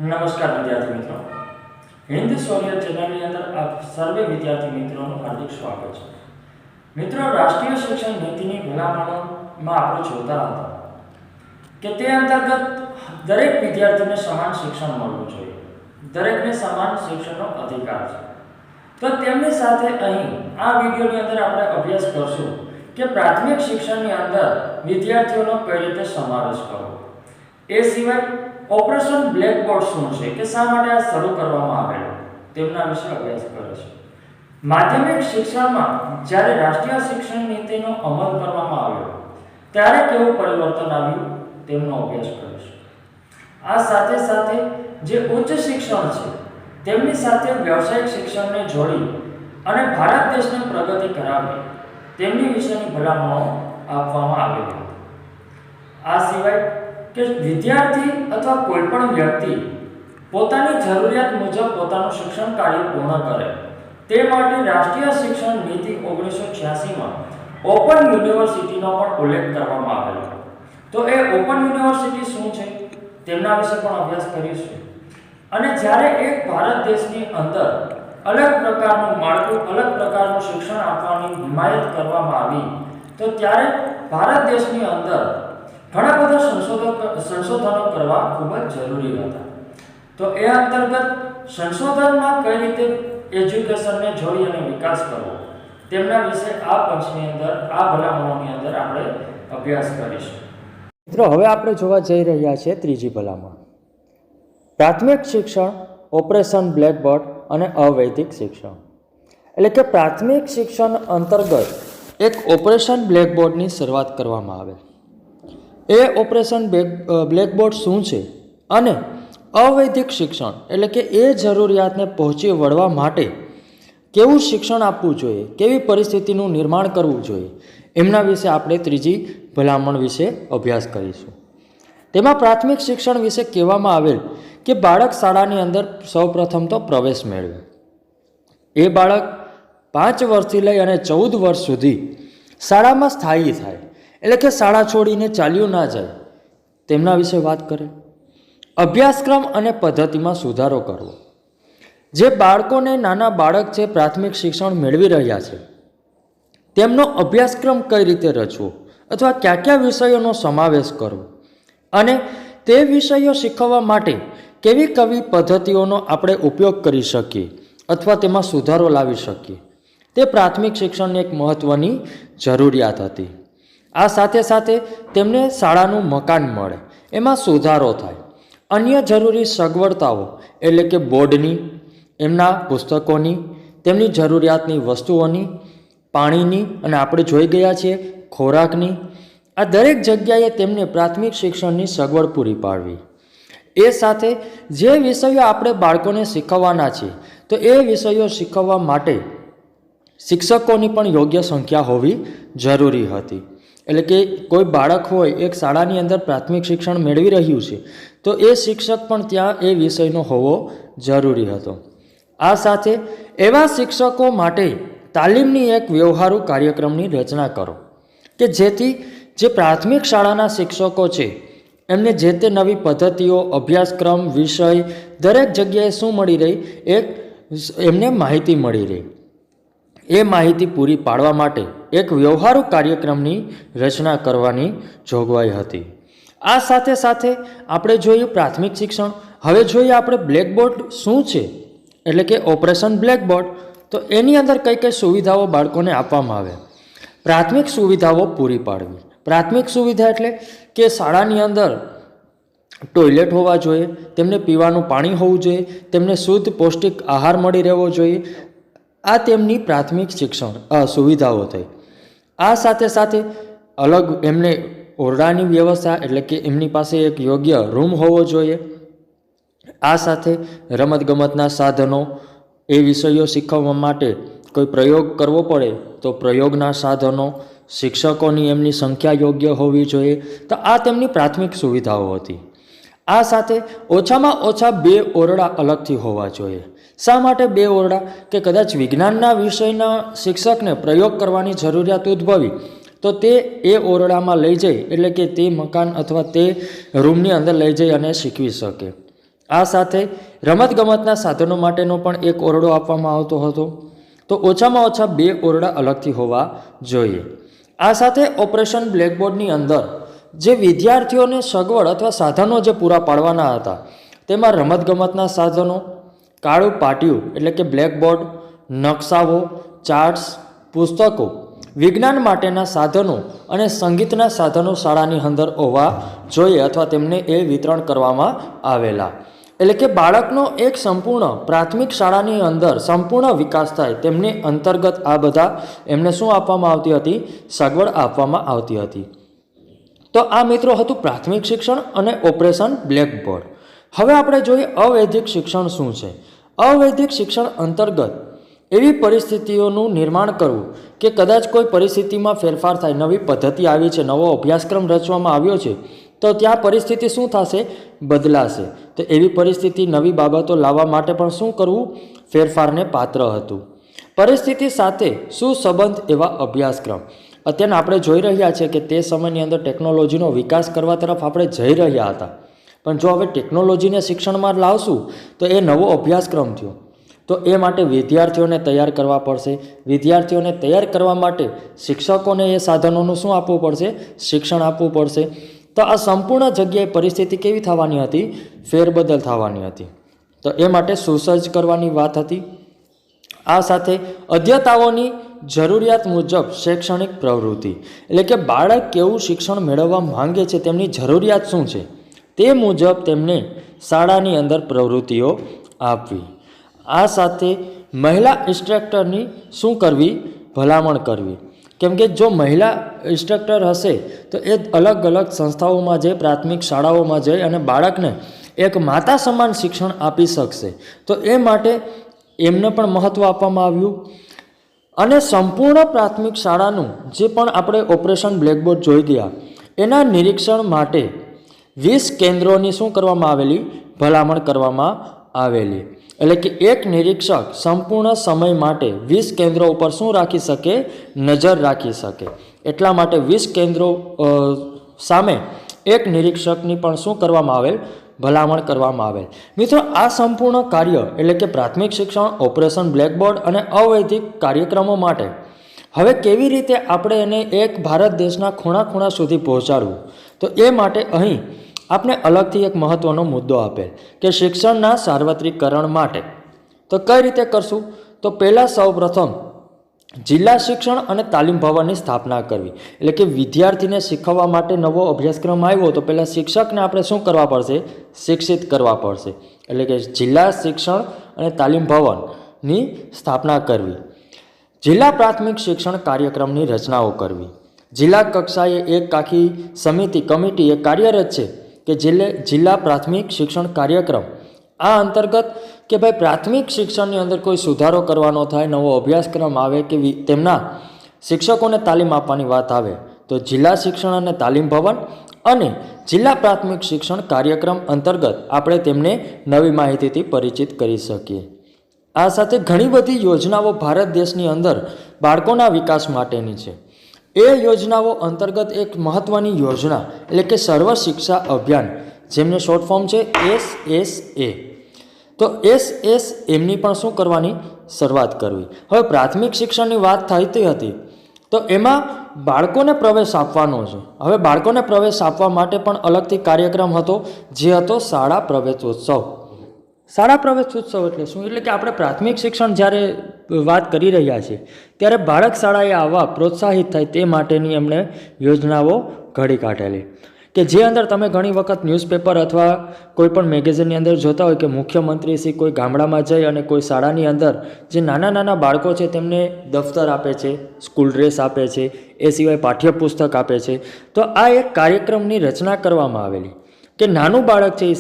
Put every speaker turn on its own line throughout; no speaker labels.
नमस्कार विद्यार्थी मित्रों, हिंद सोलियर चैनल ની અંદર આપ સર્વે વિદ્યાર્થી મિત્રોનું હાર્દિક સ્વાગત છે। મિત્રો, રાષ્ટ્રીય શિક્ષણ નીતિની ભલામણોમાં આપણે જોતા હતા કે તે અંતર્ગત દરેક વિદ્યાર્થીને સમાન શિક્ષણ મળવું જોઈએ, દરેકને સમાન શિક્ષણનો અધિકાર છે। તો તેમની સાથે અહીં આ વિડિયોની અંદર આપણે અભ્યાસ કરશું કે પ્રાથમિક શિક્ષણની અંદર વિદ્યાર્થીઓનો કઈ રીતે સમાવેશ કરવો। એ સિવાય ઓપરેશન બ્લેકબોર્ડ શું છે કે શા માટે આ શરૂ કરવામાં આવેલું તેમના વિશે અભ્યાસ કરીશું। માધ્યમિક શિક્ષણમાં જ્યારે રાષ્ટ્રીય શિક્ષણ નીતિનો અમલ કરવામાં આવ્યો ત્યારે કેવું પરિવર્તન આવ્યું તેમનો અભ્યાસ કરીશું। આ સાથે સાથે જે ઉચ્ચ શિક્ષણ છે તેમની સાથે વ્યવસાયિક શિક્ષણને જોડી અને ભારત દેશને પ્રગતિ કરાવી તેમની વિશેની ભલામણો આપવામાં આવેલી। આ સિવાય કે વિદ્યાર્થી અથવા કોઈપણ વ્યક્તિ પોતાની જરૂરિયાત મુજબ પોતાનું શિક્ષણ કાર્ય પૂર્ણ કરે તે માટે રાષ્ટ્રીય શિક્ષણ નીતિ 1986માં ઓપન યુનિવર્સિટીનો પણ ઉલ્લેખ કરવામાં આવેલો। તો એ ઓપન યુનિવર્સિટી શું છે તેમના વિશે પણ અભ્યાસ કરીશું। અને જ્યારે એક ભારત દેશની અંદર અલગ પ્રકારનું માળખું, અલગ પ્રકારનું શિક્ષણ આપવાની હિમાયત કરવામાં આવી તો ત્યારે ભારત દેશની અંદર ઘણા બધા સંશોધનો કરવા ખૂબ જ જરૂરી હતા। તો એ અંતર્ગત સંશોધનમાં કઈ રીતે એજ્યુકેશનને જોડી અને વિકાસ કરવો તેમના વિશે આ પંચની અંદર, આ ભલામણોની અંદર આપણે અભ્યાસ કરીશું। મિત્રો, હવે આપણે જોવા જઈ રહ્યા છીએ ત્રીજી ભલામણ, પ્રાથમિક શિક્ષણ, ઓપરેશન બ્લેકબોર્ડ અને અવૈધિક શિક્ષણ। એટલે કે પ્રાથમિક શિક્ષણ અંતર્ગત એક ઓપરેશન બ્લેકબોર્ડની શરૂઆત કરવામાં આવે। એ ઓપરેશન બ્લેકબોર્ડ શું છે અને અવૈધિક શિક્ષણ એટલે કે એ જરૂરિયાતને પહોંચી વળવા માટે કેવું શિક્ષણ આપવું જોઈએ, કેવી પરિસ્થિતિનું નિર્માણ કરવું જોઈએ એમના વિશે આપણે ત્રીજી ભલામણ વિશે અભ્યાસ કરીશું। તેમાં પ્રાથમિક શિક્ષણ વિશે કહેવામાં આવેલ કે બાળક શાળાની અંદર સૌપ્રથમ તો પ્રવેશ મેળવે। એ બાળક 5 વર્ષથી લઈ અને 14 વર્ષ સુધી શાળામાં સ્થાયી થાય, એટલે કે શાળા છોડીને ચાલ્યું ના જાય તેમના વિશે વાત કરે। અભ્યાસક્રમ અને પદ્ધતિમાં સુધારો કરવો। જે બાળકોને, નાના બાળક છે પ્રાથમિક શિક્ષણ મેળવી રહ્યા છે તેમનો અભ્યાસક્રમ કઈ રીતે રચવો અથવા કયા કયા વિષયોનો સમાવેશ કરવો અને તે વિષયો શીખવવા માટે કેવી કેવી પદ્ધતિઓનો આપણે ઉપયોગ કરી શકીએ અથવા તેમાં સુધારો લાવી શકીએ તે પ્રાથમિક શિક્ષણની એક મહત્ત્વની જરૂરિયાત હતી। આ સાથે સાથે તેમને શાળાનું મકાન મળે, એમાં સુધારો થાય, અન્ય જરૂરી સગવડતાઓ એટલે કે બોર્ડની, એમના પુસ્તકોની, તેમની જરૂરિયાતની વસ્તુઓની, પાણીની અને આપણે જોઈ ગયા છીએ ખોરાકની, આ દરેક જગ્યાએ તેમને પ્રાથમિક શિક્ષણની સગવડ પૂરી પાડવી। એ સાથે જે વિષયો આપણે બાળકોને શીખવવાના છે તો એ વિષયો શીખવવા માટે શિક્ષકોની પણ યોગ્ય સંખ્યા હોવી જરૂરી હતી। એટલે કે કોઈ બાળક હોય એક શાળાની અંદર પ્રાથમિક શિક્ષણ મેળવી રહ્યું છે તો એ શિક્ષક પણ ત્યાં એ વિષયનો હોવો જરૂરી હતો। આ સાથે એવા શિક્ષકો માટે તાલીમની એક વ્યવહારુ કાર્યક્રમની રચના કરો કે જેથી જે પ્રાથમિક શાળાના શિક્ષકો છે એમને જે તે નવી પદ્ધતિઓ, અભ્યાસક્રમ, વિષય દરેક જગ્યાએ શું મળી રહે, એક એમને માહિતી મળી રહે। એ માહિતી પૂરી પાડવા માટે એક વ્યવહારુ કાર્યક્રમની રચના કરવાની જોગવાઈ હતી। આ સાથે સાથે આપણે જોયું પ્રાથમિક શિક્ષણ। હવે જોઈએ આપણે બ્લેકબોર્ડ શું છે એટલે કે ઓપરેશન બ્લેકબોર્ડ। તો એની અંદર કઈ કઈ સુવિધાઓ બાળકોને આપવામાં આવે। પ્રાથમિક સુવિધાઓ પૂરી પાડવી। પ્રાથમિક સુવિધા એટલે કે શાળાની અંદર ટોયલેટ હોવા જોઈએ, તેમને પીવાનું પાણી હોવું જોઈએ, તેમને શુદ્ધ પૌષ્ટિક આહાર મળી રહેવો જોઈએ। આ તેમની પ્રાથમિક શિક્ષણ સુવિધાઓ થઈ। આ સાથે સાથે અલગ એમને ઓરડાની વ્યવસ્થા એટલે કે એમની પાસે એક યોગ્ય રૂમ હોવો જોઈએ। આ સાથે રમતગમતના સાધનો, એ વિષયો શીખવવા માટે કોઈ પ્રયોગ કરવો પડે તો પ્રયોગના સાધનો, શિક્ષકોની એમની સંખ્યા યોગ્ય હોવી જોઈએ। તો આ તેમની પ્રાથમિક સુવિધાઓ હતી। આ સાથે ઓછામાં ઓછા 2 ઓરડા અલગથી હોવા જોઈએ। શા માટે 2 ઓરડા? કે કદાચ વિજ્ઞાનના વિષયના શિક્ષકને પ્રયોગ કરવાની જરૂરિયાત ઉદ્ભવી તો તે એ ઓરડામાં લઈ જઈ એટલે કે તે મકાન અથવા તે રૂમની અંદર લઈ જઈ અને શીખવી શકે। આ સાથે રમતગમતના સાધનો માટેનો પણ એક ઓરડો આપવામાં આવતો હતો. તો ઓછામાં ઓછા 2 ઓરડા અલગથી હોવા જોઈએ. આ સાથે ઓપરેશન બ્લેકબોર્ડની અંદર જે વિદ્યાર્થીઓને સગવડ અથવા સાધનો જે પૂરા પાડવાના હતા તેમાં રમતગમતના સાધનો, કાળું પાટિયું એટલે કે બ્લેકબોર્ડ, નકશાઓ, ચાર્ટ્સ, પુસ્તકો, વિજ્ઞાન માટેના સાધનો અને સંગીતના સાધનો શાળાની અંદર હોવા જોઈએ અથવા તેમને એ વિતરણ કરવામાં આવેલા. એટલે કે બાળકનો એક સંપૂર્ણ પ્રાથમિક શાળાની અંદર સંપૂર્ણ વિકાસ થાય તેમની અંતર્ગત આ બધા એમને શું આપવામાં આવતી હતી? સગવડ આપવામાં આવતી હતી. તો આ મિત્રો હતું પ્રાથમિક શિક્ષણ અને ઓપરેશન બ્લેકબોર્ડ. હવે આપણે જોઈએ અવૈધિક શિક્ષણ શું છે. અવૈધિક શિક્ષણ અંતર્ગત એવી પરિસ્થિતિઓનું નિર્માણ કરવું કે કદાચ કોઈ પરિસ્થિતિમાં ફેરફાર થાય, નવી પદ્ધતિ આવી છે, નવો અભ્યાસક્રમ રચવામાં આવ્યો છે, તો ત્યાં પરિસ્થિતિ શું થશે? બદલાશે. તો એવી પરિસ્થિતિ, નવી બાબતો લાવવા માટે પણ શું કરવું? ફેરફારને પાત્ર હતું. પરિસ્થિતિ સાથે સુસંબંધ એવા અભ્યાસક્રમ. અત્યારે આપણે જોઈ રહ્યા છીએ કે તે સમયની અંદર ટેકનોલોજીનો વિકાસ કરવા તરફ આપણે જઈ રહ્યા હતા, પણ જો હવે ટેકનોલોજીને શિક્ષણમાં લાવશું તો એ નવો અભ્યાસક્રમ થયો. તો એ માટે વિદ્યાર્થીઓને તૈયાર કરવા પડશે. વિદ્યાર્થીઓને તૈયાર કરવા માટે શિક્ષકોને એ સાધનોનું શું આપવું પડશે? શિક્ષણ આપવું પડશે. તો આ સંપૂર્ણ જગ્યાએ પરિસ્થિતિ કેવી થવાની હતી? ફેરબદલ થવાની હતી. તો એ માટે સુસજ્જ કરવાની વાત હતી. આ સાથે અધ્યતાઓની જરૂરિયાત મુજબ શૈક્ષણિક પ્રવૃત્તિ એટલે કે બાળક કેવું શિક્ષણ મેળવવા માંગે છે, તેમની જરૂરિયાત શું છે, તે મુજબ તેમને શાળાની અંદર પ્રવૃત્તિઓ આપવી. આ સાથે મહિલા ઇન્સ્ટ્રક્ટરની શું કરવી? ભલામણ કરવી. કેમ કે જો મહિલા ઇન્સ્ટ્રક્ટર હશે તો એ અલગ અલગ સંસ્થાઓમાં જઈ, પ્રાથમિક શાળાઓમાં જઈ અને બાળકને એક માતા સમાન શિક્ષણ આપી શકશે. તો એ માટે એમને પણ મહત્ત્વ આપવામાં આવ્યું. અને સંપૂર્ણ પ્રાથમિક શાળાનું જે પણ આપણે ઓપરેશન બ્લેકબોર્ડ જોઈ ગયા એના નિરીક્ષણ માટે 20 કેન્દ્રોની શું કરવામાં આવેલી? ભલામણ કરવામાં આવેલી. એટલે કે એક નિરીક્ષક સંપૂર્ણ સમય માટે 20 કેન્દ્રો ઉપર શું રાખી શકે? નજર રાખી શકે. એટલા માટે 20 કેન્દ્રો સામે એક નિરીક્ષકની પણ શું કરવામાં આવેલ? ભલામણ કરવામાં આવેલ. મિત્રો, આ સંપૂર્ણ કાર્ય એટલે કે પ્રાથમિક શિક્ષણ, ઓપરેશન બ્લેકબોર્ડ અને અવૈધિક કાર્યક્રમો માટે હવે કેવી રીતે આપણે એને એક ભારત દેશના ખૂણા ખૂણા સુધી પહોંચાડવું? તો એ માટે અહીં આપણે અલગથી એક મહત્ત્વનો મુદ્દો આપેલ કે શિક્ષણના સાર્વત્રિકરણ માટે. તો કઈ રીતે કરશું? તો પહેલાં સૌપ્રથમ જિલ્લા શિક્ષણ અને તાલીમ ભવનની સ્થાપના કરવી. એટલે કે વિદ્યાર્થીને શીખવવા માટે નવો અભ્યાસક્રમ આવ્યો તો પહેલાં શિક્ષકને આપણે શું કરવા પડશે? શિક્ષિત કરવા પડશે. એટલે કે જિલ્લા શિક્ષણ અને તાલીમ ભવનની સ્થાપના કરવી. જિલ્લા પ્રાથમિક શિક્ષણ કાર્યક્રમની રચનાઓ કરવી. જિલ્લા કક્ષાએ એક આખી સમિતિ, કમિટી એ કાર્યરત છે કે જિલ્લા પ્રાથમિક શિક્ષણ કાર્યક્રમ. આ અંતર્ગત કે ભાઈ પ્રાથમિક શિક્ષણની અંદર કોઈ સુધારો કરવાનો થાય, નવો અભ્યાસક્રમ આવે કે તેમના શિક્ષકોને તાલીમ આપવાની વાત આવે તો જિલ્લા શિક્ષણ અને તાલીમ ભવન અને જિલ્લા પ્રાથમિક શિક્ષણ કાર્યક્રમ અંતર્ગત આપણે તેમને નવી માહિતીથી પરિચિત કરી શકીએ. આ સાથે ઘણી બધી યોજનાઓ ભારત દેશની અંદર બાળકોના વિકાસ માટેની છે. એ યોજનાઓ અંતર્ગત એક મહત્ત્વની યોજના એટલે કે સર્વ શિક્ષા અભિયાન, જેમને શોર્ટ ફોર્મ છે SSA. તો એમની પણ શું કરવાની? શરૂઆત કરવી. હવે પ્રાથમિક શિક્ષણની વાત થતી હતી તો એમાં બાળકોને પ્રવેશ આપવાનો છે. હવે બાળકોને પ્રવેશ આપવા માટે પણ અલગથી કાર્યક્રમ હતો, જે હતો શાળા પ્રવેશોત્સવ. શાળા પ્રવેશોત્સવ એટલે શું? એટલે કે આપણે પ્રાથમિક શિક્ષણ જ્યારે વાત કરી રહ્યા છીએ ત્યારે બાળક શાળાએ આવવા પ્રોત્સાહિત થાય તે માટેની એમણે યોજનાઓ ઘડી કાઢેલી. કે જે અંદર તમે ઘણી વખત ન્યૂઝપેપર અથવા કોઈ પણ મેગેઝિનની અંદર જોતા હોય કે મુખ્યમંત્રી શ્રી કોઈ ગામડામાં જઈ અને કોઈ શાળાની અંદર જે નાના નાના બાળકો છે તેમને દફતર આપે છે, સ્કૂલ ડ્રેસ આપે છે, એ સિવાય પાઠ્યપુસ્તક આપે છે. તો આ એક કાર્યક્રમની રચના કરવામાં આવેલી કે નાનું બાળક છે એ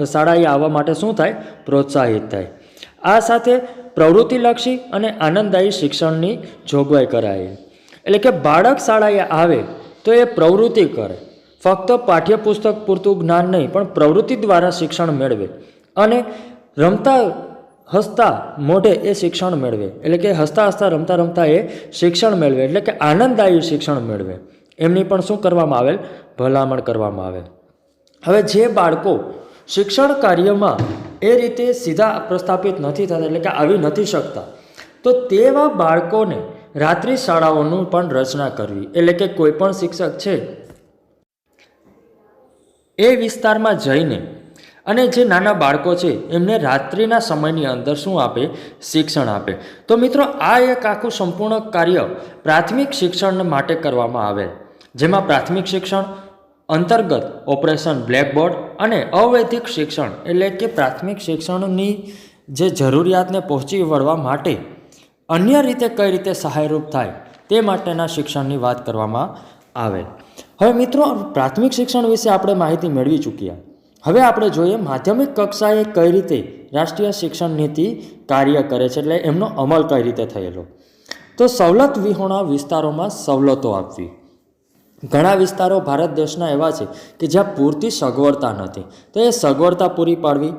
શાળાએ આવવા માટે શું થાય? પ્રોત્સાહિત થાય. આ સાથે પ્રવૃત્તિલક્ષી અને આનંદદાયી શિક્ષણની જોગવાઈ કરાયેલી. એટલે કે બાળક શાળાએ આવે તો એ પ્રવૃત્તિ કરે, ફક્ત પાઠ્યપુસ્તક પૂરતું જ્ઞાન નહીં પણ પ્રવૃત્તિ દ્વારા શિક્ષણ મેળવે અને રમતા હસતા મોઢે એ શિક્ષણ મેળવે. એટલે કે હસતા હસતા રમતા રમતા એ શિક્ષણ મેળવે, એટલે કે આનંદદાયી શિક્ષણ મેળવે. એમની પણ શું કરવામાં આવેલ? ભલામણ કરવામાં આવે. હવે જે બાળકો શિક્ષણ કાર્યમાં એ રીતે સીધા પ્રસ્થાપિત નથી થતા, એટલે કે આવી નથી શકતા, તો તેવા બાળકોને રાત્રિ શાળાઓનું પણ રચના કરવી. એટલે કે કોઈ પણ શિક્ષક છે એ વિસ્તારમાં જઈને અને જે નાના બાળકો છે એમને રાત્રિના સમયની અંદર શું આપે? શિક્ષણ આપે. તો મિત્રો, આ એક આખું સંપૂર્ણ કાર્ય પ્રાથમિક શિક્ષણ માટે કરવામાં આવે, જેમાં પ્રાથમિક શિક્ષણ અંતર્ગત ઓપરેશન બ્લેકબોર્ડ અને અવૈધિક શિક્ષણ એટલે કે પ્રાથમિક શિક્ષણની જે જરૂરિયાતને પહોંચી વળવા માટે અન્ય રીતે કઈ રીતે સહાયરૂપ થાય તે માટેના શિક્ષણની વાત કરવામાં આવે. હવે મિત્રો, પ્રાથમિક શિક્ષણ વિશે આપણે માહિતી મેળવી ચૂક્યા. હવે આપણે જોઈએ માધ્યમિક કક્ષાએ કઈ રીતે રાષ્ટ્રીય શિક્ષણ નીતિ કાર્ય કરે છે, એટલે એમનો અમલ કઈ રીતે થયેલો. તો સવલત વિહોણા વિસ્તારોમાં સવલતો આપવી. ઘણા વિસ્તારો ભારત દેશના એવા છે કે જ્યાં પૂરતી સગવડતા નથી, તો એ સગવડતા પૂરી પાડવી.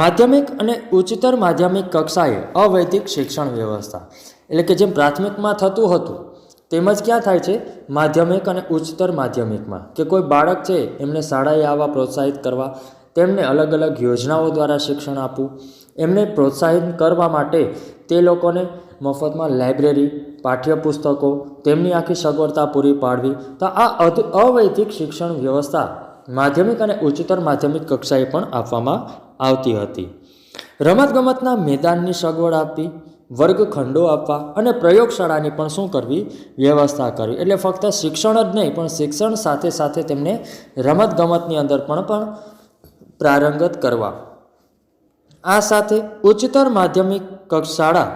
માધ્યમિક અને ઉચ્ચતર માધ્યમિક કક્ષાએ અવૈધિક શિક્ષણ વ્યવસ્થા, એટલે કે જેમ પ્રાથમિકમાં થતું હતું તેમજ ક્યાં થાય છે? માધ્યમિક અને ઉચ્ચતર માધ્યમિકમાં, કે કોઈ બાળક છે એમને શાળાએ આવવા પ્રોત્સાહિત કરવા, તેમને અલગ અલગ યોજનાઓ દ્વારા શિક્ષણ આપવું, એમને પ્રોત્સાહિત કરવા માટે તે લોકોને મફતમાં લાઇબ્રેરી, પાઠ્યપુસ્તકો, તેમની આખી સગવડતા પૂરી પાડવી. તો આ અવૈધિક શિક્ષણ વ્યવસ્થા માધ્યમિક અને ઉચ્ચતર માધ્યમિક કક્ષાએ પણ આપવામાં આવતી હતી. રમતગમતના મેદાનની સગવડ આપવી, વર્ગખંડો આપવા અને પ્રયોગશાળાની પણ શું કરવી? વ્યવસ્થા કરવી. એટલે ફક્ત શિક્ષણ જ નહીં, પણ શિક્ષણ સાથે સાથે તેમને રમતગમતની અંદર પણ પ્રારંગત કરવા. આ સાથે ઉચ્ચતર માધ્યમિક શાળા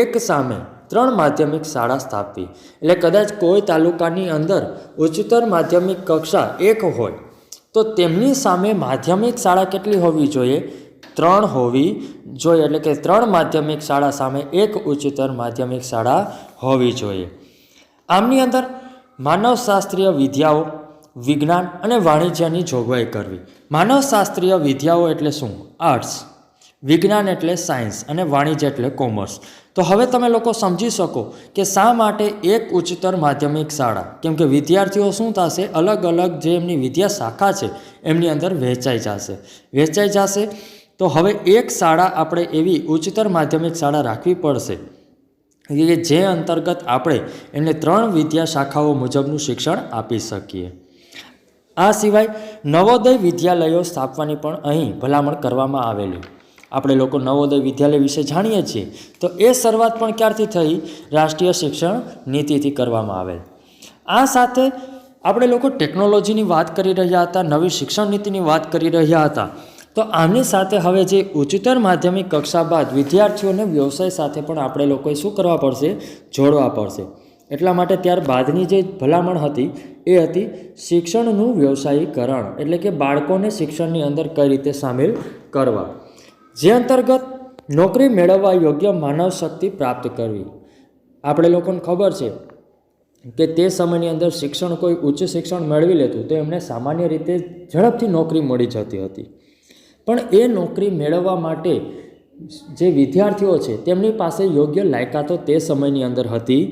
એક સામે 3 માધ્યમિક શાળા સ્થાપવી. એટલે કદાચ કોઈ તાલુકાની અંદર ઉચ્ચતર માધ્યમિક કક્ષા 1 હોય તો તેમની સામે માધ્યમિક શાળા કેટલી હોવી જોઈએ? 3 હોવી જોઈએ. એટલે કે 3 માધ્યમિક શાળા સામે 1 ઉચ્ચતર માધ્યમિક શાળા હોવી જોઈએ. આમની અંદર માનવશાસ્ત્રીય વિદ્યાઓ, વિજ્ઞાન અને વાણિજ્યની જોગવાઈ કરવી. માનવશાસ્ત્રીય વિદ્યાઓ એટલે શું? આર્ટ્સ. વિજ્ઞાન એટલે સાયન્સ અને વાણિજ્ય એટલે કોમર્સ. તો હવે તમે લોકો સમજી શકો કે શા માટે 1 ઉચ્ચતર માધ્યમિક શાળા? કેમ કે વિદ્યાર્થીઓ શું થશે? અલગ અલગ જે એમની વિદ્યા શાખા છે એમની અંદર વહેંચાઈ જશે. તો હવે એક શાળા આપણે એવી ઉચ્ચતર માધ્યમિક શાળા રાખવી પડશે કે જે અંતર્ગત આપણે એમને 3 વિદ્યા શાખાઓ મુજબનું શિક્ષણ આપી શકીએ. આ સિવાય નવોદય વિદ્યાલયો સ્થાપવાની પણ અહીં ભલામણ કરવામાં આવેલી. આપણે લોકો નવોદય વિદ્યાલય વિશે જાણીએ છીએ, તો એ શરૂઆત પણ ક્યારથી થઈ? રાષ્ટ્રીય શિક્ષણ નીતિથી કરવામાં આવેલ. આ સાથે આપણે લોકો ટેકનોલોજીની વાત કરી રહ્યા હતા, નવી શિક્ષણ નીતિની વાત કરી રહ્યા હતા. તો આમની સાથે હવે જે ઉચ્ચતર માધ્યમિક કક્ષા બાદ વિદ્યાર્થીઓને વ્યવસાય સાથે પણ આપણે લોકોએ શું કરવા પડશે? જોડવા પડશે. એટલા માટે ત્યારબાદની જે ભલામણ હતી એ હતી શિક્ષણનું વ્યવસાયીકરણ, એટલે કે બાળકોને શિક્ષણની અંદર કઈ રીતે સામેલ કરવા, જે અંતર્ગત નોકરી મેળવવા યોગ્ય માનવ શક્તિ પ્રાપ્ત કરવી. આપણે લોકોને ખબર છે કે તે સમયની અંદર શિક્ષણ કોઈ ઉચ્ચ શિક્ષણ મેળવી લેતું તો એમને સામાન્ય રીતે ઝડપથી નોકરી મળી જતી હતી. પણ એ નોકરી મેળવવા માટે જે વિદ્યાર્થીઓ છે તેમની પાસે યોગ્ય લાયકાતો તે સમયની અંદર હતી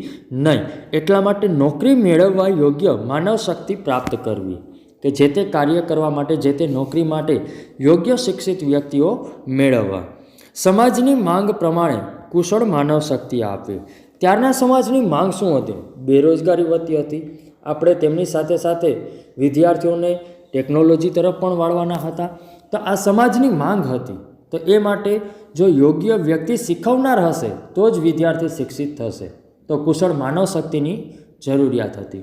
નહીં. એટલા માટે નોકરી મેળવવા યોગ્ય માનવ શક્તિ પ્રાપ્ત કરવી, કે જે તે કાર્ય કરવા માટે, જે તે નોકરી માટે યોગ્ય શિક્ષિત વ્યક્તિઓ મેળવવા. સમાજની માંગ પ્રમાણે કુશળ માનવ શક્તિ આપવી. ત્યારના સમાજની માંગ શું હતી? બેરોજગારી વધતી હતી. આપણે તેમની સાથે સાથે વિદ્યાર્થીઓને ટેકનોલોજી તરફ પણ વાળવાના હતા. તો આ સમાજની માંગ હતી. તો એ માટે જો યોગ્ય વ્યક્તિ શીખવનાર હશે તો જ વિદ્યાર્થી શિક્ષિત થશે. તો કુશળ માનવ શક્તિની જરૂરિયાત હતી.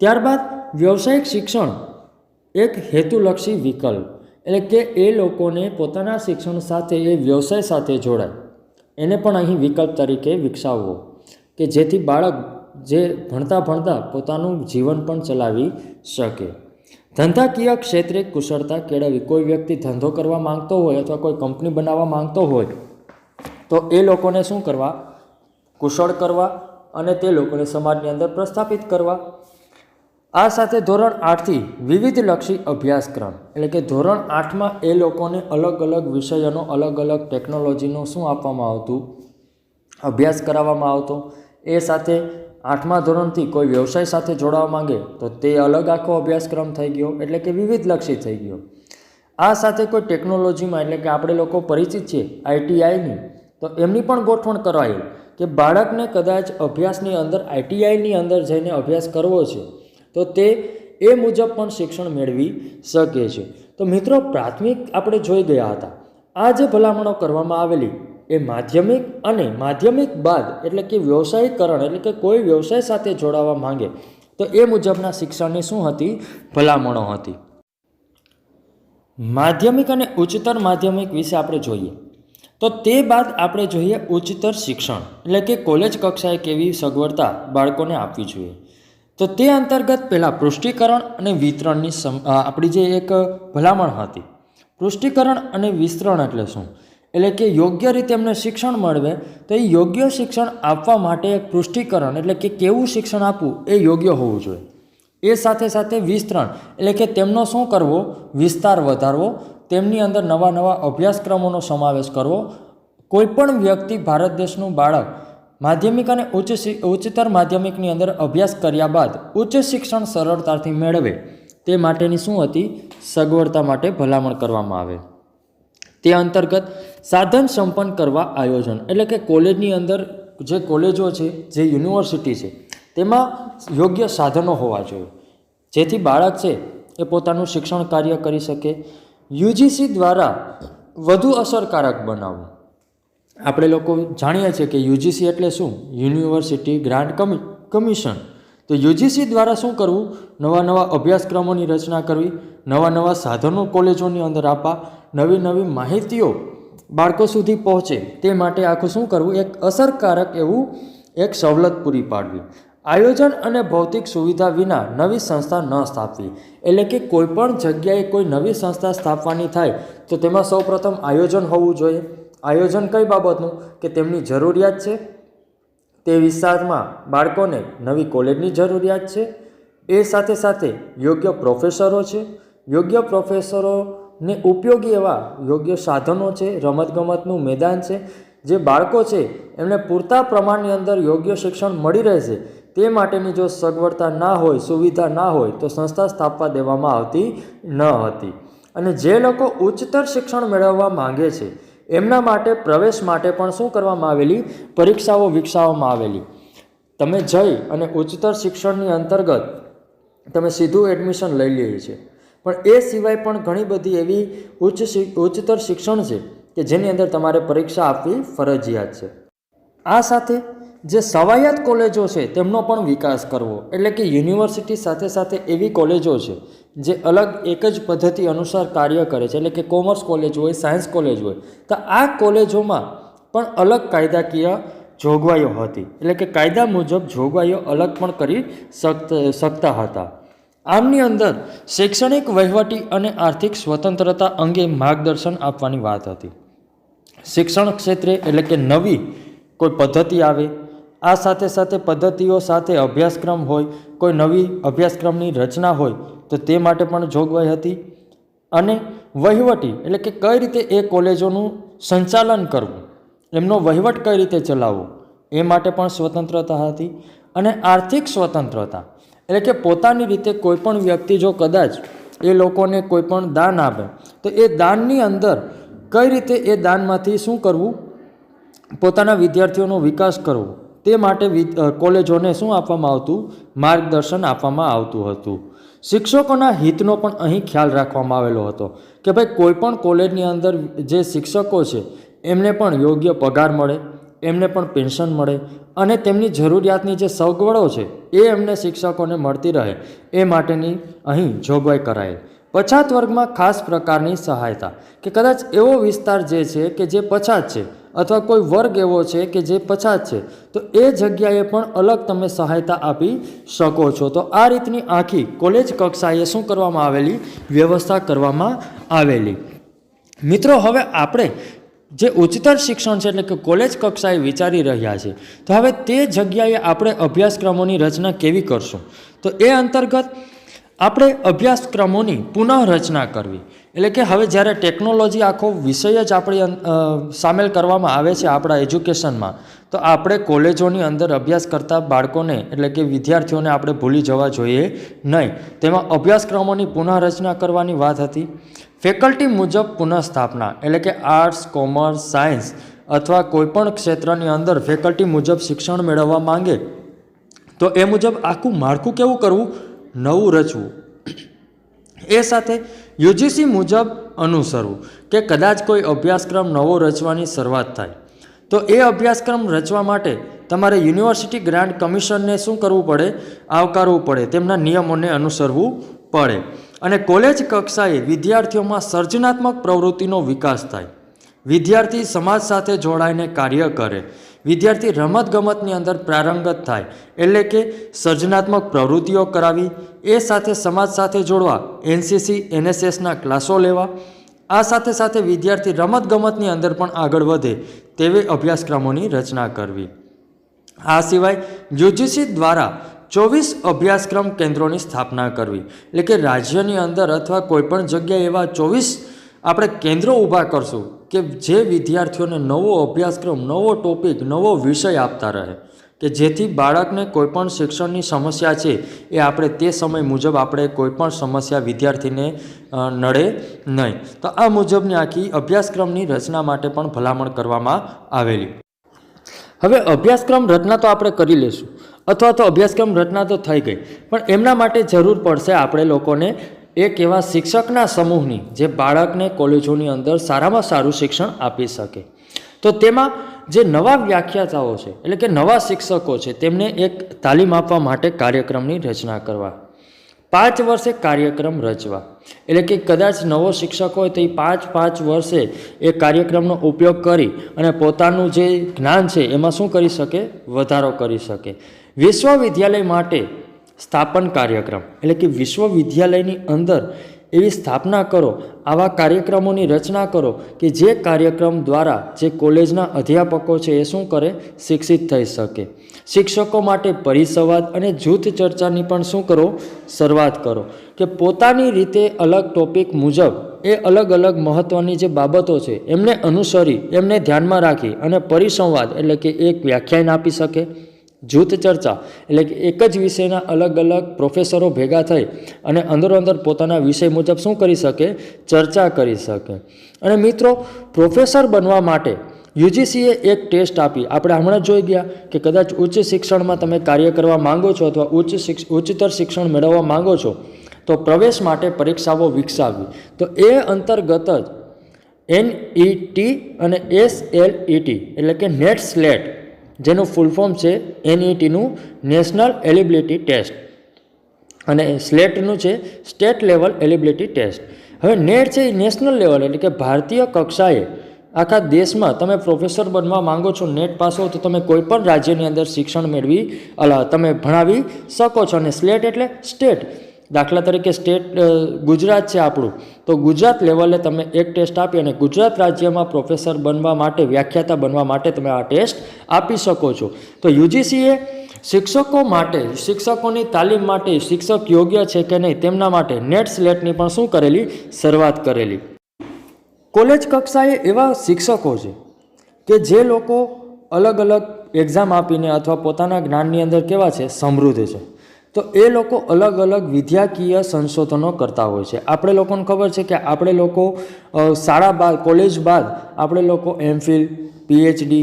ત્યારબાદ વ્યવસાયિક શિક્ષણ એક હેતુલક્ષી વિકલ્પ, એટલે કે એ લોકોને પોતાના શિક્ષણ સાથે એ વ્યવસાય સાથે જોડાય, એને પણ અહીં વિકલ્પ તરીકે વિકસાવવો, કે જેથી બાળક જે ભણતા પોતાનું જીવન પણ ચલાવી શકે. ધંધાકીય ક્ષેત્રે કુશળતા કેળવવી. કોઈ વ્યક્તિ ધંધો કરવા માંગતો હોય અથવા કોઈ કંપની બનાવવા માંગતો હોય તો એ લોકોને શું કરવા? કુશળ કરવા અને તે લોકોને સમાજની અંદર પ્રસ્થાપિત કરવા. આ સાથે ધોરણ 8થી વિવિધલક્ષી અભ્યાસક્રમ, એટલે કે ધોરણ 8માં એ લોકોને અલગ અલગ વિષયોનો, અલગ અલગ ટેકનોલોજીનો શું આપવામાં આવતું? અભ્યાસ કરાવવામાં આવતો. એ સાથે 8મા ધોરણથી કોઈ વ્યવસાય સાથે જોડાવા માંગે તો તે અલગ આખો અભ્યાસક્રમ થઈ ગયો, એટલે કે વિવિધલક્ષી થઈ ગયો. આ સાથે કોઈ ટેકનોલોજીમાં એટલે કે આપણે લોકો પરિચિત છીએ ITIની, તો એમની પણ ગોઠવણ કરાયેલ કે બાળકને કદાચ અભ્યાસની અંદર ITIની અંદર જઈને અભ્યાસ કરવો છે તો તે એ મુજબ પણ શિક્ષણ મેળવી શકે છે. તો મિત્રો, પ્રાથમિક આપણે જોઈ ગયા હતા. આ જે ભલામણો કરવામાં આવેલી એ માધ્યમિક અને માધ્યમિક બાદ એટલે કે વ્યવસાયીકરણ એટલે કે કોઈ વ્યવસાય સાથે જોડાવા માંગે તો એ મુજબના શિક્ષણની શું હતી? ભલામણો હતી. માધ્યમિક અને ઉચ્ચતર માધ્યમિક વિશે આપણે જોઈએ તો તે બાદ આપણે જોઈએ ઉચ્ચતર શિક્ષણ એટલે કે કોલેજ કક્ષાએ કેવી સગવડતા બાળકોને આપવી જોઈએ. તો તે અંતર્ગત પહેલાં પુષ્ટિકરણ અને વિતરણની આપણી જે એક ભલામણ હતી. પુષ્ટિકરણ અને વિસ્તરણ એટલે શું? એટલે કે યોગ્ય રીતે એમને શિક્ષણ મળે તો એ યોગ્ય શિક્ષણ આપવા માટે એક પુષ્ટિકરણ એટલે કે કેવું શિક્ષણ આપવું એ યોગ્ય હોવું જોઈએ. એ સાથે સાથે વિસ્તરણ એટલે કે તેમનો શું કરવો? વિસ્તાર વધારવો, તેમની અંદર નવા નવા અભ્યાસક્રમોનો સમાવેશ કરવો. કોઈપણ વ્યક્તિ, ભારત દેશનું બાળક માધ્યમિક અને ઉચ્ચતર માધ્યમિકની અંદર અભ્યાસ કર્યા બાદ ઉચ્ચ શિક્ષણ સરળતાથી મેળવે તે માટેની શું હતી? સગવડતા માટે ભલામણ કરવામાં આવે. તે અંતર્ગત સાધન સંપન્ન કરવા આયોજન એટલે કે કોલેજની અંદર જે કોલેજો છે, જે યુનિવર્સિટી છે, તેમાં યોગ્ય સાધનો હોવા જોઈએ જેથી બાળક છે એ પોતાનું શિક્ષણ કાર્ય કરી શકે. UGC દ્વારા વધુ અસરકારક બનાવવું. આપણે લોકો જાણીએ છીએ કે UGC એટલે શું? University grant commission. તો UGC દ્વારા શું કરવું? નવા નવા અભ્યાસક્રમોની રચના કરવી, નવા નવા સાધનો કોલેજોની અંદર આપવા, નવી નવી માહિતીઓ બાળકો સુધી પહોંચે તે માટે આખું શું કરવું? એક અસરકારક એવું એક સવલત પૂરી પાડવી. આયોજન અને ભૌતિક સુવિધા વિના નવી સંસ્થા ન સ્થાપવી. એટલે કે કોઈપણ જગ્યાએ કોઈ નવી સંસ્થા સ્થાપવાની થાય તો તેમાં સૌપ્રથમ આયોજન હોવું જોઈએ. આયોજન કઈ બાબતનું? કે તેમની જરૂરિયાત છે, તે વિસ્તારમાં બાળકોને નવી કોલેજની જરૂરિયાત છે, એ સાથે સાથે યોગ્ય પ્રોફેસરો છે, યોગ્ય પ્રોફેસરોને ઉપયોગી એવા યોગ્ય સાધનો છે, રમતગમતનું મેદાન છે, જે બાળકો છે એમને પૂરતા પ્રમાણની અંદર યોગ્ય શિક્ષણ મળી રહેશે તે માટેની જો સગવડતા ના હોય, સુવિધા ના હોય તો સંસ્થા સ્થાપવા દેવામાં આવતી ન હતી. અને જે લોકો ઉચ્ચતર શિક્ષણ મેળવવા માંગે છે એમના માટે પ્રવેશ માટે પણ શું કરવામાં આવેલી? પરીક્ષાઓ વિકસાવવામાં આવેલી. તમે જઈ અને ઉચ્ચતર શિક્ષણની અંતર્ગત તમે સીધું એડમિશન લઈ લે છે, પણ એ સિવાય પણ ઘણી બધી એવી ઉચ્ચતર શિક્ષણ છે કે જેની અંદર તમારે પરીક્ષા આપવી ફરજિયાત છે. આ સાથે જે સ્વાયત્ત કોલેજો છે તેમનો પણ વિકાસ કરવો. એટલે કે યુનિવર્સિટી સાથે સાથે એવી કોલેજો છે જે અલગ એક જ પદ્ધતિ અનુસાર કાર્ય કરે છે. એટલે કે કોમર્સ કોલેજ હોય, સાયન્સ કોલેજ હોય, તો આ કોલેજોમાં પણ અલગ કાયદાકીય જોગવાઈઓ હતી. એટલે કે કાયદા મુજબ જોગવાઈઓ અલગ પણ કરી શકતા હતા. આમની અંદર શૈક્ષણિક, વહીવટી અને આર્થિક સ્વતંત્રતા અંગે માર્ગદર્શન આપવાની વાત હતી. શિક્ષણ ક્ષેત્રે એટલે કે નવી કોઈ પદ્ધતિ આવે, આ સાથે સાથે પદ્ધતિઓ સાથે અભ્યાસક્રમ હોય, કોઈ નવી અભ્યાસક્રમની રચના હોય તો તે માટે પણ જોગવાઈ હતી. અને વહીવટી એટલે કે કઈ રીતે એ કોલેજોનું સંચાલન કરવું, એમનો વહીવટ કઈ રીતે ચલાવવો એ માટે પણ સ્વતંત્રતા હતી. અને આર્થિક સ્વતંત્રતા એટલે કે પોતાની રીતે કોઈપણ વ્યક્તિ જો કદાચ એ લોકોને કોઈ પણ દાન આપે તો એ દાનની અંદર કઈ રીતે એ દાનમાંથી શું કરવું? પોતાના વિદ્યાર્થીઓનો વિકાસ કરવો તે માટે કોલેજોને શું આપવામાં આવતું? માર્ગદર્શન આપવામાં આવતું હતું. શિક્ષકોના હિતનો પણ અહીં ખ્યાલ રાખવામાં આવેલો હતો કે ભાઈ કોઈ પણ કોલેજની અંદર જે શિક્ષકો છે એમને પણ યોગ્ય પગાર મળે, એમને પણ પેન્શન મળે અને તેમની જરૂરિયાતની જે સગવડો છે એ એમને શિક્ષકોને મળતી રહે એ માટેની અહીં જોગવાઈ કરાયેલ. પછાત વર્ગમાં ખાસ પ્રકારની સહાયતા કે કદાચ એવો વિસ્તાર જે છે કે જે પછાત છે અથવા કોઈ વર્ગ એવો છે કે જે પછાત છે તો એ જગ્યાએ પણ અલગ તમે સહાયતા આપી શકો છો. તો આ રીતની આખી કોલેજ કક્ષાએ શું કરવામાં આવેલી? વ્યવસ્થા કરવામાં આવેલી. મિત્રો, હવે આપણે જે ઉચ્ચતર શિક્ષણ છે એટલે કે કોલેજ કક્ષાએ વિચારી રહ્યા છે તો હવે તે જગ્યાએ આપણે અભ્યાસક્રમોની રચના કેવી કરશું? તો એ અંતર્ગત આપણે અભ્યાસક્રમોની પુનઃરચના કરવી. એટલે કે હવે જ્યારે ટેકનોલોજી આખો વિષય જ આપણી સામેલ કરવામાં આવે છે આપણા એજ્યુકેશનમાં, તો આપણે કોલેજોની અંદર અભ્યાસ કરતા બાળકોને એટલે કે વિદ્યાર્થીઓને આપણે ભૂલી જવા જોઈએ નહીં. તેમાં અભ્યાસક્રમોની પુનઃરચના કરવાની વાત હતી. ફેકલ્ટી મુજબ પુનઃસ્થાપના એટલે કે આર્ટ્સ, કોમર્સ, સાયન્સ અથવા કોઈપણ ક્ષેત્રની અંદર ફેકલ્ટી મુજબ શિક્ષણ મેળવવા માંગે તો એ મુજબ આખું માળખું કેવું કરવું? નવું રચવું. એ સાથે યુજીસી મુજબ અનુસરવું કે કદાચ કોઈ અભ્યાસક્રમ નવો રચવાની શરૂઆત થાય તો એ અભ્યાસક્રમ રચવા માટે તમારે યુનિવર્સિટી ગ્રાન્ટ કમિશનને શું કરવું પડે? આવકારવું પડે, તેમના નિયમોને અનુસરવું પડે. અને કોલેજ કક્ષાએ વિદ્યાર્થીઓમાં સર્જનાત્મક પ્રવૃત્તિનો વિકાસ થાય, વિદ્યાર્થી સમાજ સાથે જોડાઈને કાર્ય કરે, વિદ્યાર્થી રમતગમતની અંદર પ્રારંગત થાય એટલે કે સર્જનાત્મક પ્રવૃત્તિઓ કરાવી, એ સાથે સમાજ સાથે જોડવા એનસીસી, એનએસએસના ક્લાસો લેવા, આ સાથે સાથે વિદ્યાર્થી રમતગમતની અંદર પણ આગળ વધે તેવી અભ્યાસક્રમોની રચના કરવી. આ સિવાય યુજીસી દ્વારા 24 અભ્યાસક્રમ કેન્દ્રોની સ્થાપના કરવી એટલે કે રાજ્યની અંદર અથવા કોઈપણ જગ્યાએ એવા 24 આપણે કેન્દ્રો ઊભા કરશું કે જે વિદ્યાર્થીઓને નવો અભ્યાસક્રમ, નવો ટોપિક, નવો વિષય આપતા રહે કે જેથી બાળકને કોઈપણ શિક્ષણની સમસ્યા છે એ આપણે તે સમય મુજબ આપણે કોઈપણ સમસ્યા વિદ્યાર્થીને નડે નહીં. તો આ મુજબની આખી અભ્યાસક્રમની રચના માટે પણ ભલામણ કરવામાં આવેલી. હવે અભ્યાસક્રમ રચના તો આપણે કરી લઈશું અથવા તો અભ્યાસક્રમ રચના તો થઈ ગઈ, પણ એમના માટે જરૂર પડશે આપણે લોકોને એક એવા શિક્ષકના સમૂહની જે બાળકને કોલેજોની અંદર સારામાં સારું શિક્ષણ આપી શકે. તો તેમાં જે નવા વ્યાખ્યાતાઓ છે એટલે કે નવા શિક્ષકો છે તેમને એક તાલીમ આપવા માટે કાર્યક્રમની રચના કરવા. 5 વર્ષે કાર્યક્રમ રચવા એટલે કે કદાચ નવો શિક્ષક હોય તો એ 5 વર્ષે એ કાર્યક્રમનો ઉપયોગ કરી અને પોતાનું જે જ્ઞાન છે એમાં શું કરી શકે? વધારો કરી શકે. વિશ્વવિદ્યાલય માટે સ્થાપન કાર્યક્રમ એટલે કે વિશ્વવિદ્યાલયની અંદર એવી સ્થાપના કરો, આવા કાર્યક્રમોની રચના કરો કે જે કાર્યક્રમ દ્વારા જે કોલેજના અધ્યાપકો છે એ શું કરે? શિક્ષિત થઈ શકે. શિક્ષકો માટે પરિસંવાદ અને જૂથ ચર્ચાની પણ શું કરો? શરૂઆત કરો કે પોતાની રીતે અલગ ટોપિક મુજબ એ અલગ અલગ મહત્ત્વની જે બાબતો છે એમને અનુસરી, એમને ધ્યાનમાં રાખી અને પરિસંવાદ એટલે કે એક વ્યાખ્યાન આપી શકે. જૂથ ચર્ચા એટલે કે એક જ વિષયના અલગ અલગ પ્રોફેસરો ભેગા થઈ અને અંદરો-અંદર પોતાના વિષય મુજબ શું કરી શકે? ચર્ચા કરી શકે. અને મિત્રો, પ્રોફેસર બનવા માટે યુજીસીએ એક ટેસ્ટ આપી. આપણે હમણાં જોઈ ગયા કે કદાચ ઉચ્ચ શિક્ષણમાં તમે કાર્ય કરવા માંગો છો અથવા ઉચ્ચતર શિક્ષણ મેળવવા માંગો છો તો પ્રવેશ માટે પરીક્ષાઓ વિકસાવવી. તો એ અંતર્ગત જ NET અને SLET એટલે કે નેટ સ્લેટ, જેનું ફૂલ ફોર્મ છે NETનું નેશનલ એલિબિલિટી ટેસ્ટ અને સ્લેટનું છે સ્ટેટ લેવલ એલિબિલિટી ટેસ્ટ. હવે નેટ છે એ નેશનલ લેવલ એટલે કે ભારતીય કક્ષાએ આખા દેશમાં તમે પ્રોફેસર બનવા માંગો છો, નેટ પાસ હો તો તમે કોઈ પણ રાજ્યની અંદર શિક્ષણ મેળવી તમે ભણાવી શકો છો. અને સ્લેટ એટલે સ્ટેટ, દાખલા તરીકે સ્ટેટ ગુજરાત છે આપણું, તો ગુજરાત લેવલે તમે એક ટેસ્ટ આપી અને ગુજરાત રાજ્યમાં પ્રોફેસર બનવા માટે, વ્યાખ્યાતા બનવા માટે તમે આ ટેસ્ટ આપી શકો છો. તો યુજીસીએ શિક્ષકો માટે, શિક્ષકોની તાલીમ માટે શિક્ષક યોગ્ય છે કે નહીં તેમના માટે નેટ સ્લેટની પણ શું કરેલી? શરૂઆત કરેલી. કોલેજ કક્ષાએ એવા શિક્ષકો છે કે જે લોકો અલગ અલગ એક્ઝામ આપીને અથવા પોતાના જ્ઞાનની અંદર કેવા છે? સમૃદ્ધ છે. તો એ લોકો અલગ અલગ વિદ્યાકીય સંશોધનો કરતા હોય છે. આપણે લોકોને ખબર છે કે આપણે લોકો શાળા બાદ, કોલેજ બાદ આપણે લોકો MPhil, PhD,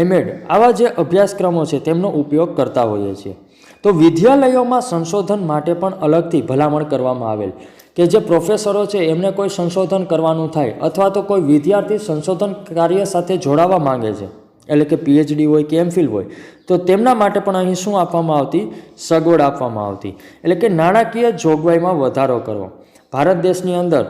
MAd આવા જે અભ્યાસક્રમો છે તેમનો ઉપયોગ કરતા હોઈએ છીએ. તો વિદ્યાલયોમાં સંશોધન માટે પણ અલગથી ભલામણ કરવામાં આવેલ કે જે પ્રોફેસરો છે એમને કોઈ સંશોધન કરવાનું થાય અથવા તો કોઈ વિદ્યાર્થી સંશોધન કાર્ય સાથે જોડાવા માંગે છે એટલે કે PhD હોય કે MPhil હોય તો તેમના માટે પણ અહીં શું આપવામાં આવતી? સગવડ આપવામાં આવતી. એટલે કે નાણાકીય જોગવાઈમાં વધારો કરવો. ભારત દેશની અંદર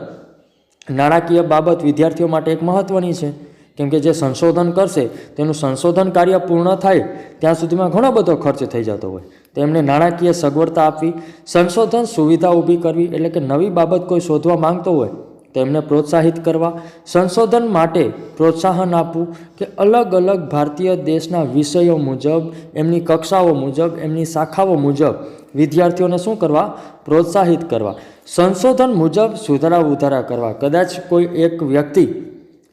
નાણાકીય બાબત વિદ્યાર્થીઓ માટે એક મહત્ત્વની છે, કેમ કે જે સંશોધન કરશે તેનું સંશોધન કાર્ય પૂર્ણ થાય ત્યાં સુધીમાં ઘણો બધો ખર્ચ થઈ જતો હોય. તો એમને નાણાકીય સગવડતા આપવી, સંશોધન સુવિધા ઊભી કરવી એટલે કે નવી બાબત કોઈ શોધવા માંગતો હોય તો એમને પ્રોત્સાહિત કરવા, સંશોધન માટે પ્રોત્સાહન આપવું કે અલગ અલગ ભારતીય દેશના વિષયો મુજબ, એમની કક્ષાઓ મુજબ, એમની શાખાઓ મુજબ વિદ્યાર્થીઓને શું કરવા? પ્રોત્સાહિત કરવા. સંશોધન મુજબ સુધારા ઉધારા કરવા. કદાચ કોઈ એક વ્યક્તિ,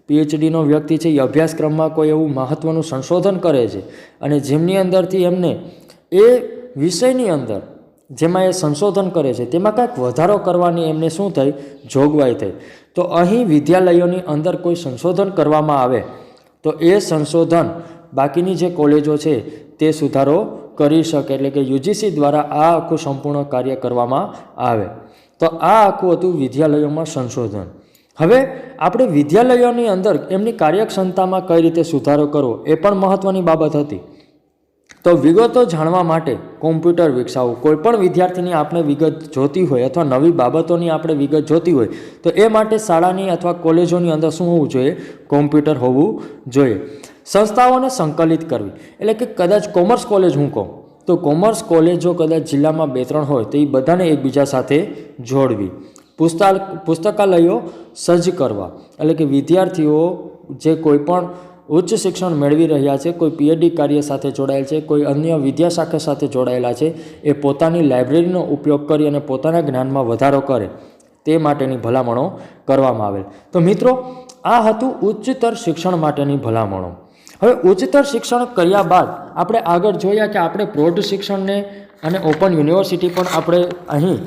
PhDનો વ્યક્તિ છે એ અભ્યાસક્રમમાં કોઈ એવું મહત્ત્વનું સંશોધન કરે છે અને જેમની અંદરથી એમને એ વિષયની અંદર જેમાં એ સંશોધન કરે છે તેમાં કંઈક વધારો કરવાની એમને શું થઈ, જોગવાઈ થઈ. તો અહીં વિદ્યાલયોની અંદર કોઈ સંશોધન કરવામાં આવે તો એ સંશોધન બાકીની જે કોલેજો છે તે સુધારો કરી શકે, એટલે કે યુજીસી દ્વારા આ આખું સંપૂર્ણ કાર્ય કરવામાં આવે. તો આ આખું હતું વિદ્યાલયોમાં સંશોધન. હવે આપણે વિદ્યાલયોની અંદર એમની કાર્યક્ષમતામાં કઈ રીતે સુધારો કરવો એ પણ મહત્ત્વની બાબત હતી. તો વિગતો જાણવા માટે કોમ્પ્યુટર વિકસાવવું. કોઈપણ વિદ્યાર્થીની આપણે વિગત જોતી હોય અથવા નવી બાબતોની આપણે વિગત જોતી હોય તો એ માટે શાળાની અથવા કોલેજોની અંદર શું હોવું જોઈએ, કોમ્પ્યુટર હોવું જોઈએ. સંસ્થાઓને સંકલિત કરવી, એટલે કે કદાચ કોમર્સ કોલેજ હું કહું તો કોમર્સ કોલેજ જો કદાચ જિલ્લામાં 2-3 હોય તો એ બધાને એકબીજા સાથે જોડવી. પુસ્તકાલયો સજ્જ કરવા, એટલે કે વિદ્યાર્થીઓ જે કોઈ પણ ઉચ્ચ શિક્ષણ મેળવી રહ્યા છે, કોઈ પીએચડી કાર્ય સાથે જોડાયેલ છે, કોઈ અન્ય વિદ્યાશાખા સાથે જોડાયેલા છે, એ પોતાની લાઇબ્રેરીનો ઉપયોગ કરી અને પોતાના જ્ઞાનમાં વધારો કરે તે માટેની ભલામણો કરવામાં આવેલ. તો મિત્રો આ હતું ઉચ્ચતર શિક્ષણ માટેની ભલામણો. હવે ઉચ્ચતર શિક્ષણ કર્યા બાદ આપણે આગળ જોયા કે આપણે પ્રૌઢ શિક્ષણને અને ઓપન યુનિવર્સિટી પણ આપણે અહીં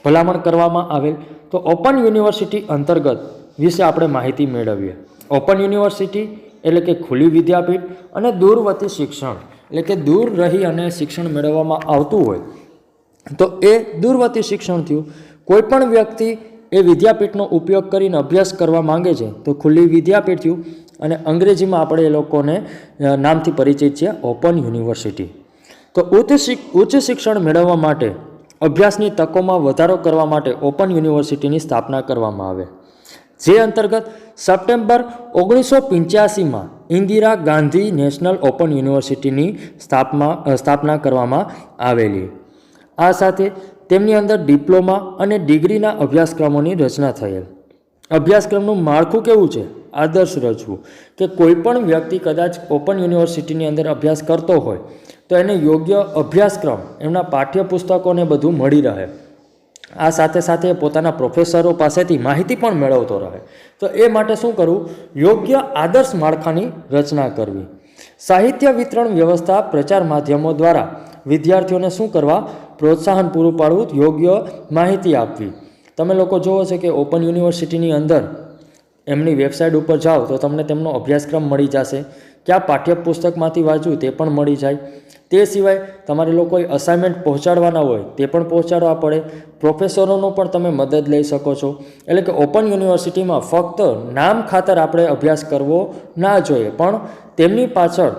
ભલામણ કરવામાં આવેલ. તો ઓપન યુનિવર્સિટી અંતર્ગત વિશે આપણે માહિતી મેળવીએ. ઓપન યુનિવર્સિટી એટલે કે ખુલ્લી વિદ્યાપીઠ અને દૂરવર્તી શિક્ષણ એટલે કે દૂર રહી અને શિક્ષણ મેળવવામાં આવતું હોય તો એ દૂરવર્તી શિક્ષણ થયું. કોઈ પણ વ્યક્તિ એ વિદ્યાપીઠનો ઉપયોગ કરીને અભ્યાસ કરવા માંગે છે તો ખુલ્લી વિદ્યાપીઠ થયું, અને અંગ્રેજીમાં આપણે એ લોકોને નામથી પરિચિત છે ઓપન યુનિવર્સિટી. તો ઉચ્ચ શિક્ષણ મેળવવા માટે અભ્યાસની તકોમાં વધારો કરવા માટે ઓપન યુનિવર્સિટીની સ્થાપના કરવામાં આવે, જે અંતર્ગત સપ્ટેમ્બર 1985માં ઇન્દિરા ગાંધી નેશનલ ઓપન યુનિવર્સિટીની સ્થાપના કરવામાં આવેલી. આ સાથે તેમની અંદર ડિપ્લોમા અને ડિગ્રીના અભ્યાસક્રમોની રચના થયેલ. અભ્યાસક્રમનું માળખું કેવું છે, આદર્શ રચવું, કે કોઈ પણ વ્યક્તિ કદાચ ઓપન યુનિવર્સિટીની અંદર અભ્યાસ કરતો હોય તો એને યોગ્ય અભ્યાસક્રમ, એમના પાઠ્યપુસ્તકોને બધું મળી રહે. આ સાથે સાથે પોતાના પ્રોફેસરો પાસેથી માહિતી પણ મેળવતો રહે. તો એ માટે શું કરવું, યોગ્ય આદર્શ માળખાની રચના કરવી. સાહિત્ય વિતરણ વ્યવસ્થા, પ્રચાર માધ્યમો દ્વારા વિદ્યાર્થીઓને શું કરવા, પ્રોત્સાહન પૂરું પાડવું, યોગ્ય માહિતી આપવી. તમે લોકો જોવો છો કે ઓપન યુનિવર્સિટીની અંદર એમની વેબસાઇટ ઉપર જાઓ તો તમને તેમનો અભ્યાસક્રમ મળી જશે, ક્યાં પાઠ્યપુસ્તકમાંથી વાંચવું તે પણ મળી જાય. તે સિવાય તમારે લોકોએ અસાઇનમેન્ટ પહોંચાડવાના હોય તે પણ પહોંચાડવા પડે. પ્રોફેસરોનો પણ તમે મદદ લઈ શકો છો. એટલે કે ઓપન યુનિવર્સિટીમાં ફક્ત નામ ખાતર આપણે અભ્યાસ કરવો ના જોઈએ, પણ તેમની પાછળ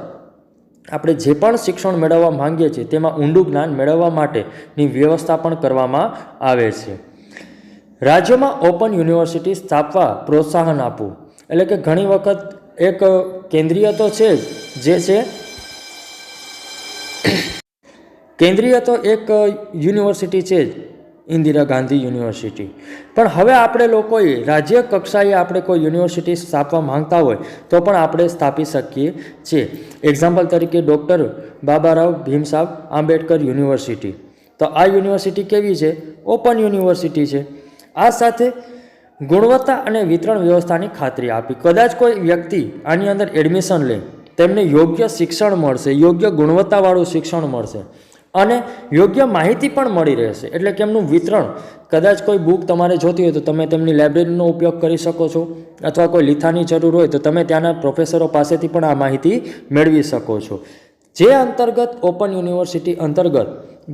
આપણે જે પણ શિક્ષણ મેળવવા માંગીએ છીએ તેમાં ઊંડું જ્ઞાન મેળવવા માટેની વ્યવસ્થા પણ કરવામાં આવે છે. રાજ્યોમાં ઓપન યુનિવર્સિટી સ્થાપવા પ્રોત્સાહન આપવું, એટલે કે ઘણી વખત એક કેન્દ્રીય તો છે જે છે કેન્દ્રીય તો એક યુનિવર્સિટી છે જ, ઇન્દિરા ગાંધી યુનિવર્સિટી, પણ હવે આપણે લોકોએ રાજ્ય કક્ષાએ આપણે કોઈ યુનિવર્સિટી સ્થાપવા માંગતા હોય તો પણ આપણે સ્થાપી શકીએ છીએ. એક્ઝામ્પલ તરીકે ડૉક્ટર બાબારાવ ભીમસાબ આંબેડકર યુનિવર્સિટી. તો આ યુનિવર્સિટી કેવી છે, ઓપન યુનિવર્સિટી છે. આ સાથે ગુણવત્તા અને વિતરણ વ્યવસ્થાની ખાતરી આપી. કદાચ કોઈ વ્યક્તિ આની અંદર એડમિશન લે તેમને યોગ્ય શિક્ષણ મળશે, યોગ્ય ગુણવત્તાવાળું શિક્ષણ મળશે અને યોગ્ય માહિતી પણ મળી રહેશે. એટલે કે એમનું વિતરણ, કદાચ કોઈ બુક તમારે જોતી હોય તો તમે તેમની લાઇબ્રેરીનો ઉપયોગ કરી શકો છો, અથવા કોઈ લીથાની જરૂર હોય તો તમે ત્યાંના પ્રોફેસરો પાસેથી પણ આ માહિતી મેળવી શકો છો. જે અંતર્ગત ઓપન યુનિવર્સિટી અંતર્ગત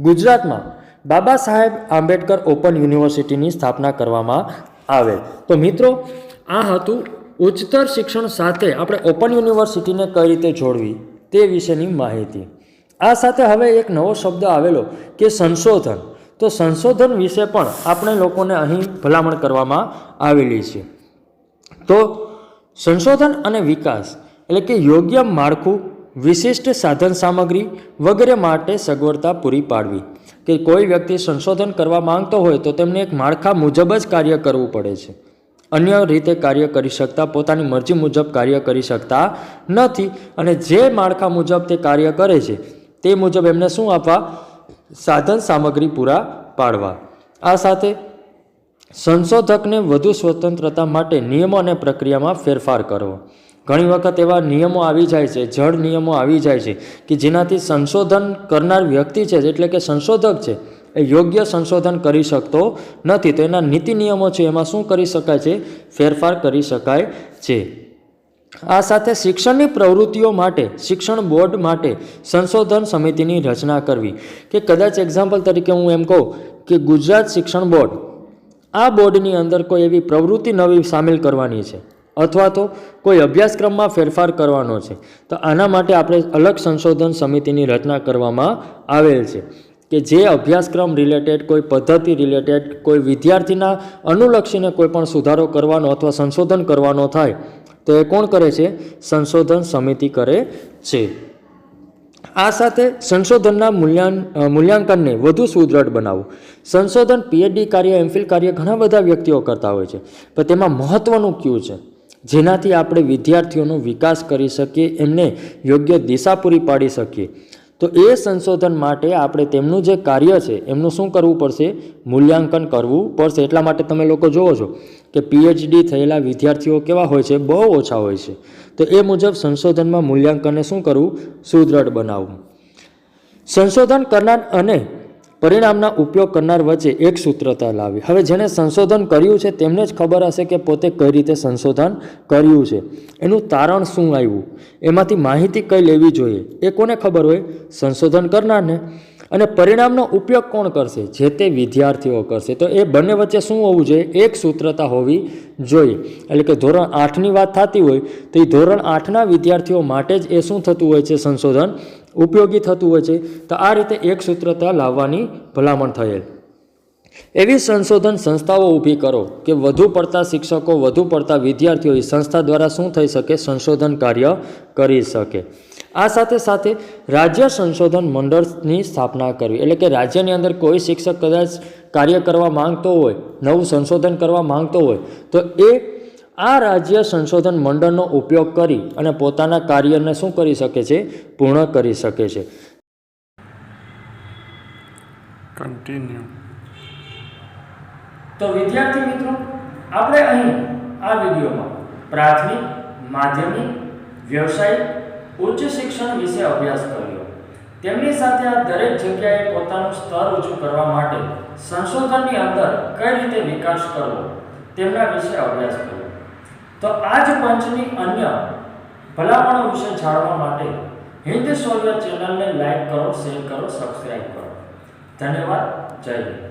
ગુજરાતમાં બાબા સાહેબ આંબેડકર ઓપન યુનિવર્સિટીની સ્થાપના કરવામાં આવે. તો મિત્રો આ હતું ઉચ્ચતર શિક્ષણ સાથે આપણે ઓપન યુનિવર્સિટીને કઈ રીતે જોડવી તે વિશેની માહિતી. આ સાથે હવે એક નવો શબ્દ આવેલો કે સંશોધન. તો સંશોધન વિશે પણ આપણે લોકોને અહીં ભલામણ કરવામાં આવેલી છે. તો સંશોધન અને વિકાસ એટલે કે યોગ્ય માળખું, વિશિષ્ટ સાધન સામગ્રી વગેરે માટે સગવડતા પૂરી પાડવી. કે કોઈ વ્યક્તિ સંશોધન કરવા માંગતો હોય તો તેમને એક માળખા મુજબ જ કાર્ય કરવું પડે છે. અન્ય રીતે કાર્ય કરી શકતા, પોતાની મરજી મુજબ કાર્ય કરી શકતા નથી. અને જે માળખા મુજબ તે કાર્ય કરે છે તે મુજબ એમને શું આપવા, સાધન સામગ્રી પૂરા પાડવા. આ સાથે સંશોધકને વધુ સ્વતંત્રતા માટે નિયમો અને પ્રક્રિયામાં ફેરફાર કરવો. ઘણી વખત એવા નિયમો આવી જાય છે, જડ નિયમો આવી જાય છે કે જેનાથી સંશોધન કરનાર વ્યક્તિ છે એટલે કે સંશોધક છે એ યોગ્ય સંશોધન કરી શકતો નથી. તો એના નીતિ નિયમો છે એમાં શું કરી શકાય છે? ફેરફાર કરી શકાય છે. આ સાથે શિક્ષણની પ્રવૃત્તિઓ માટે શિક્ષણ બોર્ડ માટે સંશોધન સમિતિની રચના કરવી. કે કદાચ એક્ઝામ્પલ તરીકે હું એમ કહું કે ગુજરાત શિક્ષણ બોર્ડ, આ બોર્ડની અંદર કોઈ એવી પ્રવૃત્તિ નવી સામેલ કરવાની છે અથવા તો કોઈ અભ્યાસક્રમમાં ફેરફાર કરવાનો છે, તો આના માટે આપણે અલગ સંશોધન સમિતિની રચના કરવામાં આવેલ છે કે જે અભ્યાસક્રમ રિલેટેડ, કોઈ પદ્ધતિ રિલેટેડ, કોઈ વિદ્યાર્થીના અનુલક્ષીને કોઈ પણ સુધારો કરવાનો અથવા સંશોધન કરવાનો થાય તો એ કોણ કરે છે? સંશોધન સમિતિ કરે છે. આ સાથે સંશોધનના મૂલ્યાંકનને વધુ સુદૃઢ બનાવવું. સંશોધન, પીએચડી કાર્ય, એમફિલ કાર્ય ઘણા બધા વ્યક્તિઓ કરતા હોય છે, પણ તેમાં મહત્ત્વનું કયું છે જેનાથી આપણે વિદ્યાર્થીઓનો વિકાસ કરી શકીએ, એમને યોગ્ય દિશા પૂરી પાડી શકીએ? તો એ સંશોધન માટે આપણે તેમનું જે કાર્ય છે એમનું શું કરવું પડશે? મૂલ્યાંકન કરવું પડશે. એટલા માટે તમે લોકો જુઓ છો કે પીએચડી થયેલા વિદ્યાર્થીઓ કેવા હોય છે? બહુ ઓછા હોય છે. તો એ મુજબ સંશોધનમાં મૂલ્યાંકનને શું કરવું? સુદૃઢ બનાવવું. સંશોધન કરનાર અને પરિણામના ઉપયોગ કરનાર વચ્ચે એક સૂત્રતા લાવવી. હવે જેણે સંશોધન કર્યું છે તેમને જ ખબર હશે કે પોતે કઈ રીતે સંશોધન કર્યું છે, એનું તારણ શું આવ્યું, એમાંથી માહિતી કઈ લેવી જોઈએ, એ કોને ખબર હોય? સંશોધન કરનારને. અને પરિણામનો ઉપયોગ કોણ કરશે? જે તે વિદ્યાર્થીઓ કરશે. તો એ બંને વચ્ચે શું હોવું જોઈએ? એક સૂત્રતા હોવી જોઈએ. એટલે કે ધોરણ 8ની વાત થતી હોય તો એ ધોરણ 8ના વિદ્યાર્થીઓ માટે જ એ શું થતું હોય છે? સંશોધન ઉપયોગી થતું હોય છે. તો આ રીતે એક સૂત્રતા લાવવાની ભલામણ થયેલ. એવી સંશોધન સંસ્થાઓ ઊભી કરો કે વધુ પડતા શિક્ષકો, વધુ પડતા વિદ્યાર્થીઓ એ સંસ્થા દ્વારા શું થઈ શકે? સંશોધન કાર્ય કરી શકે. આ સાથે સાથે રાજ્ય સંશોધન મંડળની સ્થાપના કરવી. એટલે કે રાજ્યની અંદર કોઈ શિક્ષક કદાચ કાર્ય કરવા માંગતો હોય, નવું સંશોધન કરવા માંગતો હોય, તો એ આ રાજ્ય સંશોધન મંડળનો ઉપયોગ કરી અને પોતાના કાર્યને શું કરી શકે છે? પૂર્ણ કરી શકે છે.
કન્ટિન્યુ.
તો વિદ્યાર્થી મિત્રો, આપણે અહીં આ વિડીયોમાં પ્રાથમિક, માધ્યમિક, વ્યવસાયિક, ઉચ્ચ શિક્ષણ વિશે અભ્યાસ કર્યો. તેમની સાથે આ દરેક જગ્યાએ પોતાનું સ્તર ઊંચું કરવા માટે સંશોધનની અંદર કઈ રીતે વિકાસ કરવો તેમના વિશે અભ્યાસ કર્યો. તો આ જ પંચની અન્ય ભલામણો વિશે જાણવા માટે હિન્દ શૌર્ય ચેનલને લાઈક કરો, શેર કરો, સબસ્ક્રાઈબ કરો. ધન્યવાદ. જય હિન્દ.